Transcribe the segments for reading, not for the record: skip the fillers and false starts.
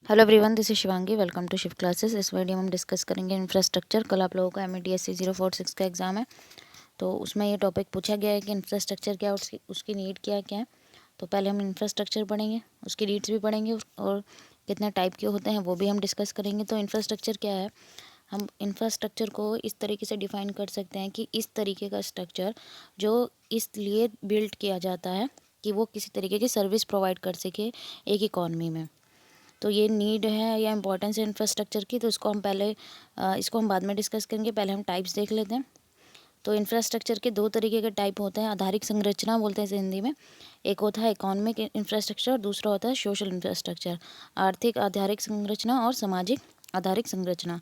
Hello everyone, this is Shivangi. Welcome to Shiv classes. इस video में हम डिस्कस करेंगे इंफ्रास्ट्रक्चर। कल आप लोगों का MEDSC 046 का एग्जाम है, तो उसमें ये टॉपिक पूछा गया है कि इंफ्रास्ट्रक्चर क्या, उसकी नीड क्या क्या है। तो पहले हम इंफ्रास्ट्रक्चर पढ़ेंगे, उसकी नीड्स भी पढ़ेंगे और कितने टाइप के होते हैं वो भी हम डिस्कस करेंगे। तो इंफ्रास्ट्रक्चर क्या है, हम इंफ्रास्ट्रक्चर को इस तरीके से डिफ़ाइन कर सकते हैं कि इस तरीके का स्ट्रक्चर जो इसलिए बिल्ड किया जाता है कि वो किसी तरीके की सर्विस प्रोवाइड कर सके एक इकॉनमी में। तो ये नीड है या इम्पोर्टेंस है इंफ्रास्ट्रक्चर की, तो इसको हम बाद में डिस्कस करेंगे। पहले हम टाइप्स देख लेते हैं। तो इंफ्रास्ट्रक्चर के दो तरीके के टाइप होते हैं। आधारिक संरचना बोलते हैं इसे हिंदी में। एक होता है इकोनॉमिक इंफ्रास्ट्रक्चर और दूसरा होता है सोशल इंफ्रास्ट्रक्चर। आर्थिक आधारिक संरचना और सामाजिक आधारिक संरचना।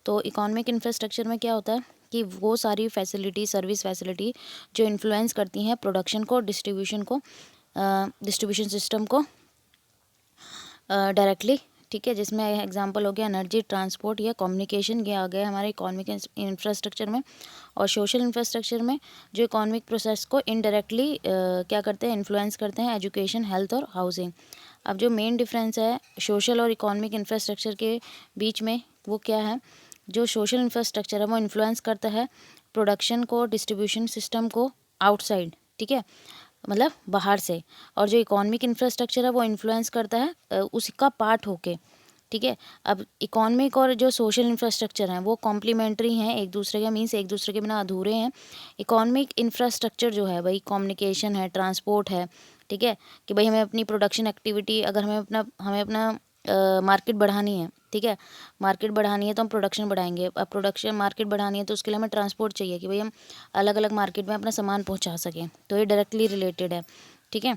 तो इकोनॉमिक इंफ्रास्ट्रक्चर में क्या होता है कि वो सारी फैसिलिटी, सर्विस फैसिलिटी जो इन्फ्लुएंस करती हैं प्रोडक्शन को, डिस्ट्रीब्यूशन सिस्टम को डायरेक्टली, ठीक है। जिसमें एग्जांपल हो गया एनर्जी, ट्रांसपोर्ट या कम्युनिकेशन, ये आ गया हमारे इकोनॉमिक इंफ्रास्ट्रक्चर में। और सोशल इंफ्रास्ट्रक्चर में जो इकोनॉमिक प्रोसेस को इनडायरेक्टली क्या करते हैं, इन्फ्लुएंस करते हैं, एजुकेशन, हेल्थ और हाउसिंग। अब जो मेन डिफरेंस है सोशल और इकोनॉमिक इंफ्रास्ट्रक्चर के बीच में, वो क्या है, जो सोशल इंफ्रास्ट्रक्चर है वो इन्फ्लुएंस करता है प्रोडक्शन को, डिस्ट्रीब्यूशन सिस्टम को आउटसाइड, ठीक है, मतलब बाहर से। और जो इकोनॉमिक इंफ्रास्ट्रक्चर है वो इन्फ्लुएंस करता है उसका पार्ट होके, ठीक है। अब इकोनॉमिक और जो सोशल इंफ्रास्ट्रक्चर हैं वो कॉम्प्लीमेंट्री हैं एक दूसरे के, मीन्स एक दूसरे के बिना अधूरे हैं। इकोनॉमिक इंफ्रास्ट्रक्चर जो है भाई कम्युनिकेशन है, ट्रांसपोर्ट है, ठीक है, कि भाई हमें अपनी प्रोडक्शन एक्टिविटी, अगर हमें अपना मार्केट बढ़ानी है, ठीक है, मार्केट बढ़ानी है तो हम प्रोडक्शन बढ़ाएंगे। अब प्रोडक्शन मार्केट बढ़ानी है तो उसके लिए हमें ट्रांसपोर्ट चाहिए कि भाई हम अलग अलग मार्केट में अपना सामान पहुंचा सकें। तो ये डायरेक्टली रिलेटेड है, ठीक है।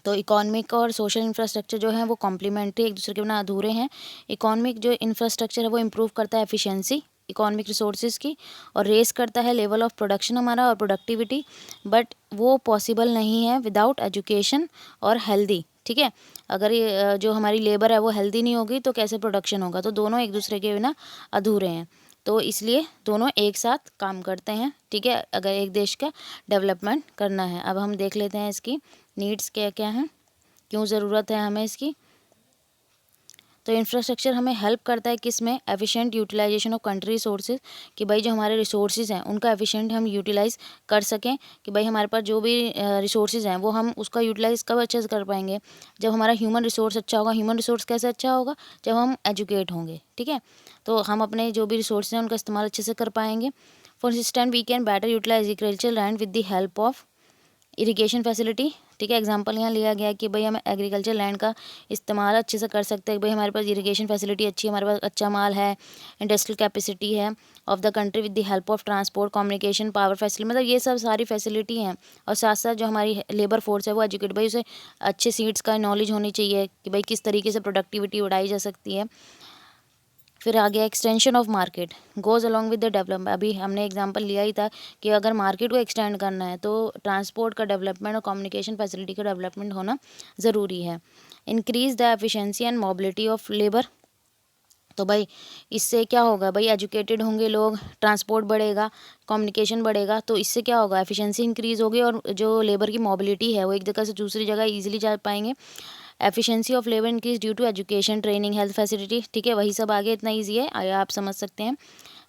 तो इकोनॉमिक और सोशल इंफ्रास्ट्रक्चर जो है वो कॉम्प्लीमेंट्री, एक दूसरे के बिना अधूरे हैं। इकोनॉमिक जो इंफ्रास्ट्रक्चर है वो इम्प्रूव करता है एफिशिएंसी इकोनॉमिक रिसोर्सेज की, और रेस करता है लेवल ऑफ प्रोडक्शन हमारा और प्रोडक्टिविटी। बट वो पॉसिबल नहीं है विदाउट एजुकेशन और हेल्दी, ठीक है। अगर ये जो हमारी लेबर है वो हेल्दी नहीं होगी तो कैसे प्रोडक्शन होगा। तो दोनों एक दूसरे के बिना अधूरे हैं, तो इसलिए दोनों एक साथ काम करते हैं, ठीक है, अगर एक देश का डेवलपमेंट करना है। अब हम देख लेते हैं इसकी नीड्स क्या क्या हैं, क्यों ज़रूरत है हमें इसकी। तो इंफ्रास्ट्रक्चर हमें हेल्प करता है किस में, efficient utilization of country resources, कि भाई जो हमारे रिसोर्सेज हैं उनका एफिशिएंट हम यूटिलाइज़ कर सकें, कि भाई हमारे पास जो भी रिसोर्सेज हैं वो हम उसका यूटिलाइज़ कब अच्छे से कर पाएंगे, जब हमारा ह्यूमन रिसोर्स अच्छा होगा। ह्यूमन रिसोर्स कैसे अच्छा होगा, जब हम एजुकेट होंगे, ठीक है। तो हम अपने जो भी रिसोर्स हैं उनका इस्तेमाल अच्छे से कर पाएंगे। For instant we can better utilize agriculture land with the help of irrigation facility, ठीक है। एग्जांपल यहाँ लिया गया है कि भाई हम एग्रीकल्चर लैंड का इस्तेमाल अच्छे से कर सकते हैं। भाई हमारे पास इरिगेशन फैसिलिटी अच्छी है, हमारे पास अच्छा माल है, इंडस्ट्रियल कैपेसिटी है of the country with the help of transport, communication, power facility, मतलब ये सब सारी फैसिलिटी हैं। और साथ साथ जो हमारी लेबर फोर्स है वो एजुकेट, भाई उसे अच्छे सीड्स का नॉलेज होनी चाहिए कि भाई किस तरीके से प्रोडक्टिविटी बढ़ाई जा सकती है। फिर आ गया extension of market goes along with the development. अभी हमने एग्जांपल लिया ही था कि अगर मार्केट को एक्सटेंड करना है तो ट्रांसपोर्ट का डेवलपमेंट और कम्युनिकेशन फैसिलिटी का डेवलपमेंट होना ज़रूरी है। Increase the efficiency and mobility of labour. तो भाई इससे क्या होगा, भाई एजुकेटेड होंगे लोग, ट्रांसपोर्ट बढ़ेगा, कम्युनिकेशन बढ़ेगा, तो इससे क्या होगा, एफिशिएंसी इंक्रीज़ होगी और जो लेबर की मोबिलिटी है वो एक जगह से दूसरी जगह ईजिली जा पाएंगे। Efficiency of labour increase due to education, training, health facility, ठीक है, वही सब आगे इतना ईजी है, आप समझ सकते हैं।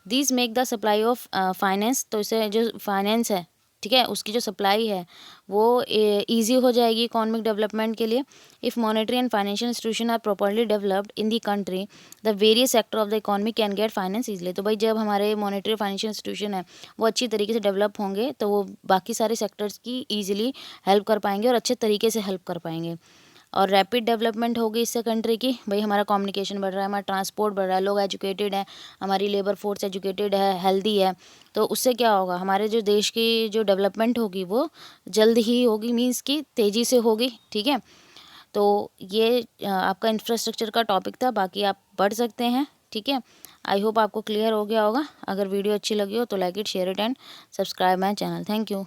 This make the supply of finance, तो इससे जो फाइनेंस है, ठीक है, उसकी जो सप्लाई है वो ईजी हो जाएगी इकोनॉमिक डेवलपमेंट के लिए। If monetary and financial institution are properly developed in the country, the various sector of the economy can get finance easily. तो भाई जब हमारे मॉनेटरी फाइनेंशियल इंस्टीट्यूशन है वो अच्छी तरीके से डेवलप होंगे तो वो बाकी सारे सेक्टर्स की ईजिली हेल्प कर पाएंगे और अच्छे तरीके से हेल्प कर पाएंगे। और रैपिड डेवलपमेंट होगी इससे कंट्री की, भाई हमारा कम्युनिकेशन बढ़ रहा है, हमारा ट्रांसपोर्ट बढ़ रहा है, लोग एजुकेटेड हैं, हमारी लेबर फोर्स एजुकेटेड है, हेल्दी है, तो उससे क्या होगा, हमारे जो देश की जो डेवलपमेंट होगी वो जल्द ही होगी, मीन्स की तेज़ी से होगी, ठीक है। तो ये आपका इंफ्रास्ट्रक्चर का टॉपिक था, बाकी आप पढ़ सकते हैं, ठीक है। आई होप आपको क्लियर हो गया होगा। अगर वीडियो अच्छी लगी हो तो like it, share it and subscribe my channel. Thank you.